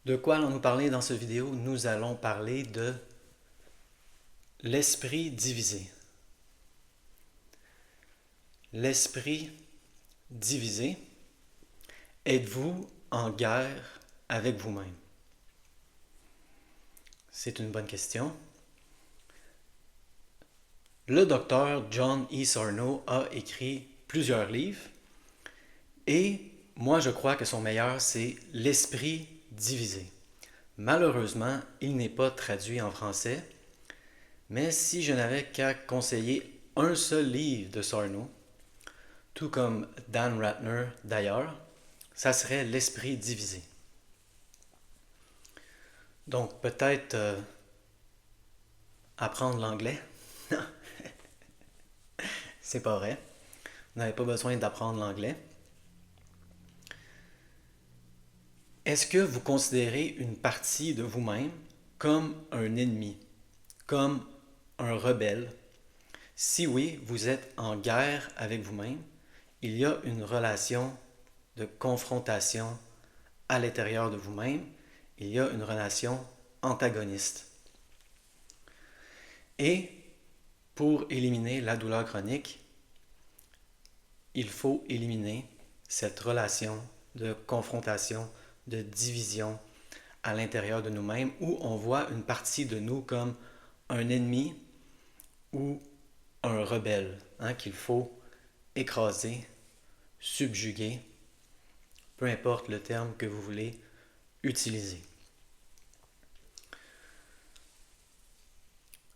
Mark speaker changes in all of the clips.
Speaker 1: De quoi allons-nous parler dans cette vidéo? Nous allons parler de l'esprit divisé. L'esprit divisé, êtes-vous en guerre avec vous-même? C'est une bonne question. Le docteur John E. Sarno a écrit plusieurs livres et moi je crois que son meilleur c'est L'esprit divisé. Malheureusement, il n'est pas traduit en français, mais si je n'avais qu'à conseiller un seul livre de Sarno, tout comme Dan Ratner d'ailleurs, ça serait L'esprit divisé. Donc peut-être apprendre l'anglais. C'est pas vrai. Vous n'avez pas besoin d'apprendre l'anglais. Est-ce que vous considérez une partie de vous-même comme un ennemi, comme un rebelle? Si oui, vous êtes en guerre avec vous-même, il y a une relation de confrontation à l'intérieur de vous-même, il y a une relation antagoniste. Et pour éliminer la douleur chronique, il faut éliminer cette relation de confrontation, de division à l'intérieur de nous-mêmes où on voit une partie de nous comme un ennemi ou un rebelle qu'il faut écraser, subjuguer, peu importe le terme que vous voulez utiliser.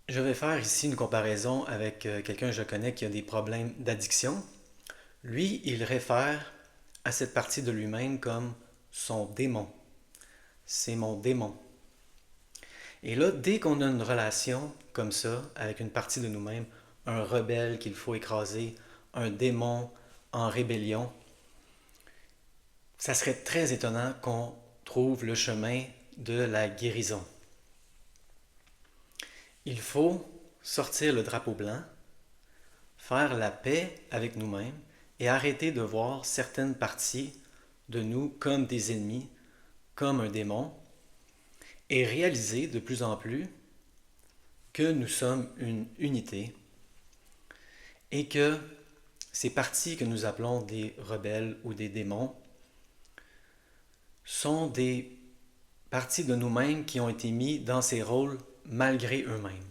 Speaker 1: Je vais faire ici une comparaison avec quelqu'un que je connais qui a des problèmes d'addiction. Lui, il réfère à cette partie de lui-même comme son démon. C'est mon démon. Et là, dès qu'on a une relation comme ça, avec une partie de nous-mêmes, un rebelle qu'il faut écraser, un démon en rébellion, ça serait très étonnant qu'on trouve le chemin de la guérison. Il faut sortir le drapeau blanc, faire la paix avec nous-mêmes et arrêter de voir certaines parties de nous comme des ennemis, comme un démon, et réaliser de plus en plus que nous sommes une unité et que ces parties que nous appelons des rebelles ou des démons sont des parties de nous-mêmes qui ont été mis dans ces rôles malgré eux-mêmes.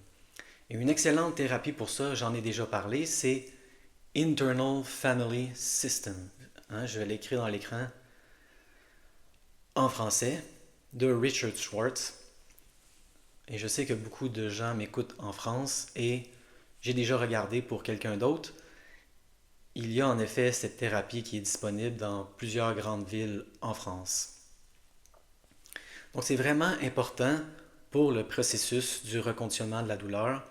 Speaker 1: Et une excellente thérapie pour ça, j'en ai déjà parlé, c'est Internal Family System. Je vais l'écrire dans l'écran en français, de Richard Schwartz. Et je sais que beaucoup de gens m'écoutent en France et j'ai déjà regardé pour quelqu'un d'autre. Il y a en effet cette thérapie qui est disponible dans plusieurs grandes villes en France. Donc c'est vraiment important pour le processus du reconditionnement de la douleur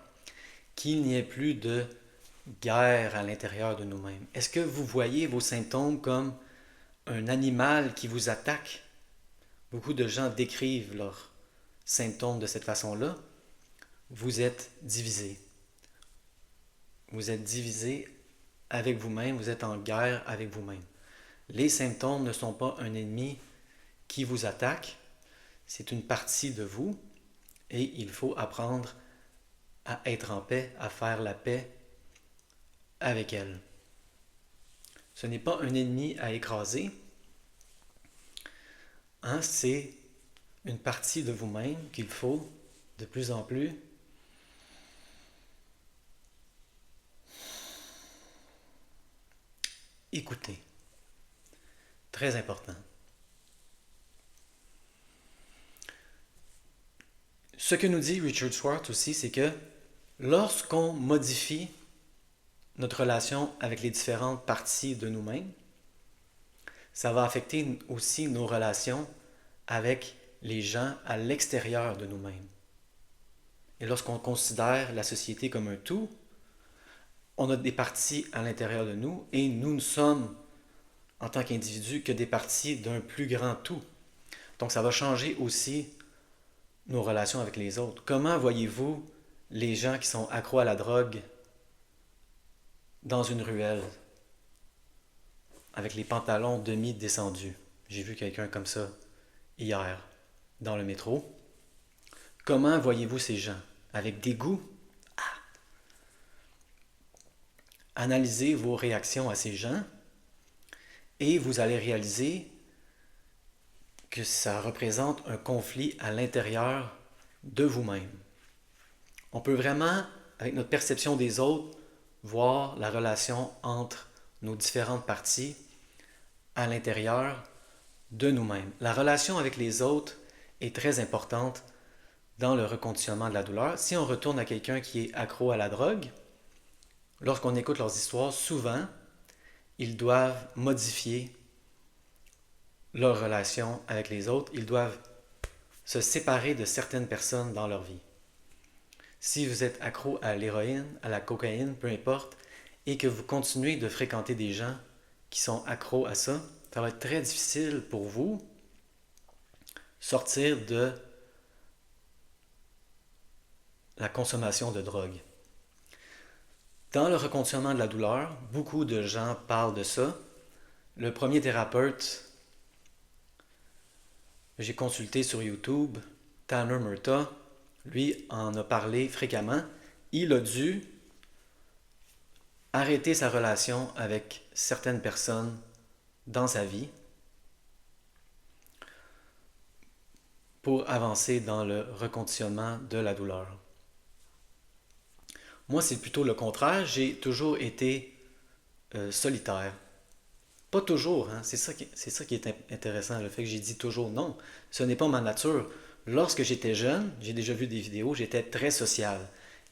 Speaker 1: qu'il n'y ait plus de guerre à l'intérieur de nous-mêmes. Est-ce que vous voyez vos symptômes comme un animal qui vous attaque? Beaucoup de gens décrivent leurs symptômes de cette façon-là. Vous êtes divisé. Vous êtes divisé avec vous-même, vous êtes en guerre avec vous-même. Les symptômes ne sont pas un ennemi qui vous attaque, c'est une partie de vous et il faut apprendre à être en paix, à faire la paix avec elle. Ce n'est pas un ennemi à écraser, c'est une partie de vous-même qu'il faut de plus en plus écouter. Très important. Ce que nous dit Richard Schwartz aussi, c'est que lorsqu'on modifie notre relation avec les différentes parties de nous-mêmes, ça va affecter aussi nos relations avec les gens à l'extérieur de nous-mêmes. Et lorsqu'on considère la société comme un tout, on a des parties à l'intérieur de nous et nous ne sommes, en tant qu'individus, que des parties d'un plus grand tout. Donc ça va changer aussi nos relations avec les autres. Comment voyez-vous les gens qui sont accros à la drogue dans une ruelle avec les pantalons demi-descendus? J'ai vu quelqu'un comme ça hier, dans le métro. Comment voyez-vous ces gens? Avec dégoût? Analysez vos réactions à ces gens et vous allez réaliser que ça représente un conflit à l'intérieur de vous-même. On peut vraiment, avec notre perception des autres, voir la relation entre nos différentes parties à l'intérieur de nous-mêmes. La relation avec les autres est très importante dans le reconditionnement de la douleur. Si on retourne à quelqu'un qui est accro à la drogue, lorsqu'on écoute leurs histoires, souvent, ils doivent modifier leur relation avec les autres. Ils doivent se séparer de certaines personnes dans leur vie. Si vous êtes accro à l'héroïne, à la cocaïne, peu importe, et que vous continuez de fréquenter des gens qui sont accros à ça, ça va être très difficile pour vous sortir de la consommation de drogue. Dans le reconditionnement de la douleur, beaucoup de gens parlent de ça. Le premier thérapeute que j'ai consulté sur YouTube, Tanner Murtaugh, lui en a parlé fréquemment. Il a dû arrêter sa relation avec certaines personnes dans sa vie pour avancer dans le reconditionnement de la douleur. Moi, c'est plutôt le contraire. J'ai toujours été solitaire. Pas toujours, hein? C'est ça qui est intéressant, le fait que j'ai dit toujours non. Ce n'est pas ma nature. Lorsque j'étais jeune, j'ai déjà vu des vidéos, j'étais très social.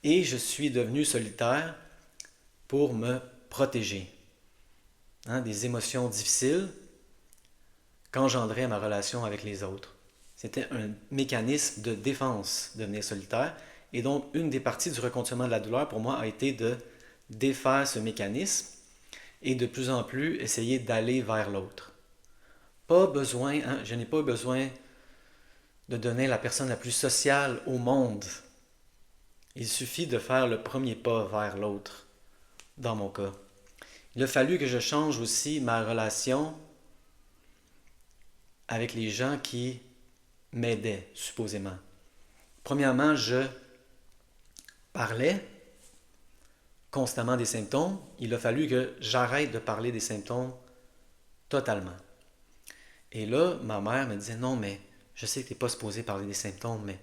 Speaker 1: Et je suis devenu solitaire pour me protéger. Hein? Des émotions difficiles qu'engendrait ma relation avec les autres. C'était un mécanisme de défense de devenir solitaire. Et donc, une des parties du reconditionnement de la douleur, pour moi, a été de défaire ce mécanisme et de plus en plus essayer d'aller vers l'autre. Pas besoin, hein, je n'ai pas besoin de devenir la personne la plus sociale au monde. Il suffit de faire le premier pas vers l'autre, dans mon cas. Il a fallu que je change aussi ma relation avec les gens qui m'aidaient, supposément. Premièrement, je parlais constamment des symptômes. Il a fallu que j'arrête de parler des symptômes totalement. Et là, ma mère me disait, non, mais je sais que tu n'es pas supposé parler des symptômes, mais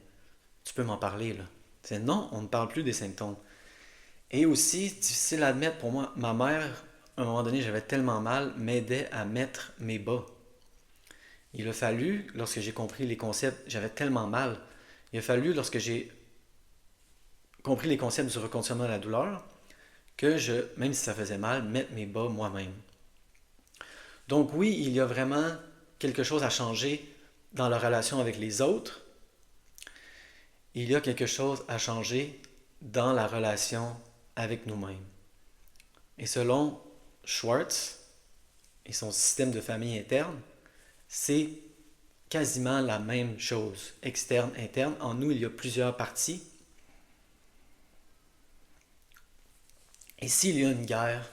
Speaker 1: tu peux m'en parler, là. Je disais, non, on ne parle plus des symptômes. Et aussi, difficile à admettre pour moi, ma mère, à un moment donné, j'avais tellement mal, m'aidait à mettre mes bas. Il a fallu, lorsque j'ai compris les concepts, j'avais tellement mal, il a fallu, lorsque j'ai compris les concepts du reconditionnement de la douleur, que je, même si ça faisait mal, mette mes bas moi-même. Donc oui, il y a vraiment quelque chose à changer dans la relation avec les autres. Il y a quelque chose à changer dans la relation avec nous-mêmes. Et selon Schwartz et son système de famille interne, c'est quasiment la même chose, externe, interne. En nous, il y a plusieurs parties. Et s'il y a une guerre,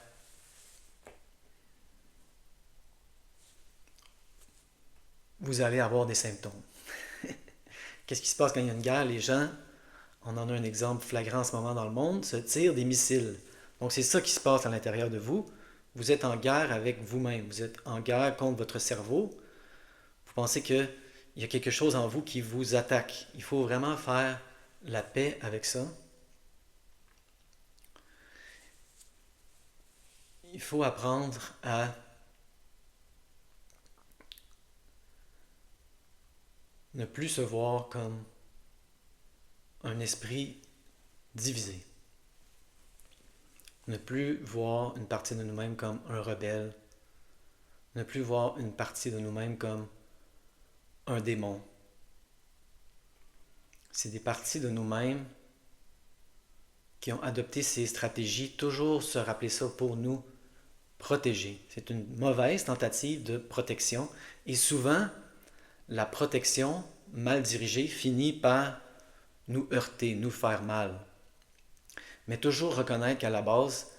Speaker 1: vous allez avoir des symptômes. Qu'est-ce qui se passe quand il y a une guerre? Les gens, on en a un exemple flagrant en ce moment dans le monde, se tirent des missiles. Donc c'est ça qui se passe à l'intérieur de vous. Vous êtes en guerre avec vous-même. Vous êtes en guerre contre votre cerveau. Vous pensez qu'il y a quelque chose en vous qui vous attaque. Il faut vraiment faire la paix avec ça. Il faut apprendre à ne plus se voir comme un esprit divisé. Ne plus voir une partie de nous-mêmes comme un rebelle. Ne plus voir une partie de nous-mêmes comme un démon. C'est des parties de nous-mêmes qui ont adopté ces stratégies, toujours se rappeler ça pour nous protéger. C'est une mauvaise tentative de protection et souvent, la protection mal dirigée finit par nous heurter, nous faire mal. Mais toujours reconnaître qu'à la base,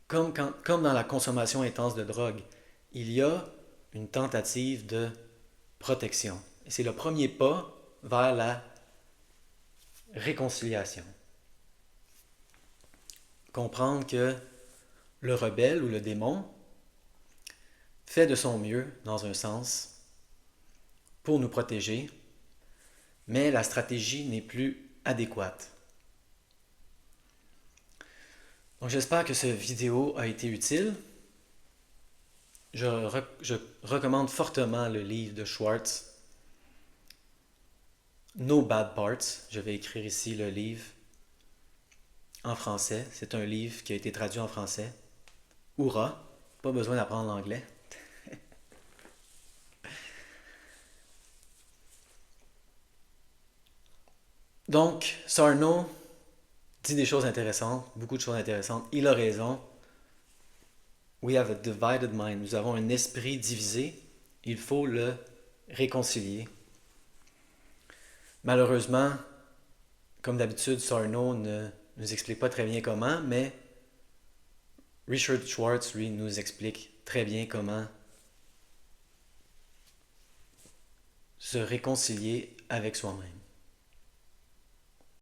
Speaker 1: comme dans la consommation intense de drogue, il y a une tentative de protection. Et c'est le premier pas vers la réconciliation. Comprendre que le rebelle ou le démon fait de son mieux, dans un sens, pour nous protéger, mais la stratégie n'est plus adéquate. Donc j'espère que cette vidéo a été utile. Je recommande fortement le livre de Schwartz, No Bad Parts. Je vais écrire ici le livre en français. C'est un livre qui a été traduit en français. Hourra! Pas besoin d'apprendre l'anglais. Donc, Sarno dit des choses intéressantes, beaucoup de choses intéressantes. Il a raison. We have a divided mind. Nous avons un esprit divisé. Il faut le réconcilier. Malheureusement, comme d'habitude, Sarno ne nous explique pas très bien comment, mais Richard Schwartz, lui, nous explique très bien comment se réconcilier avec soi-même.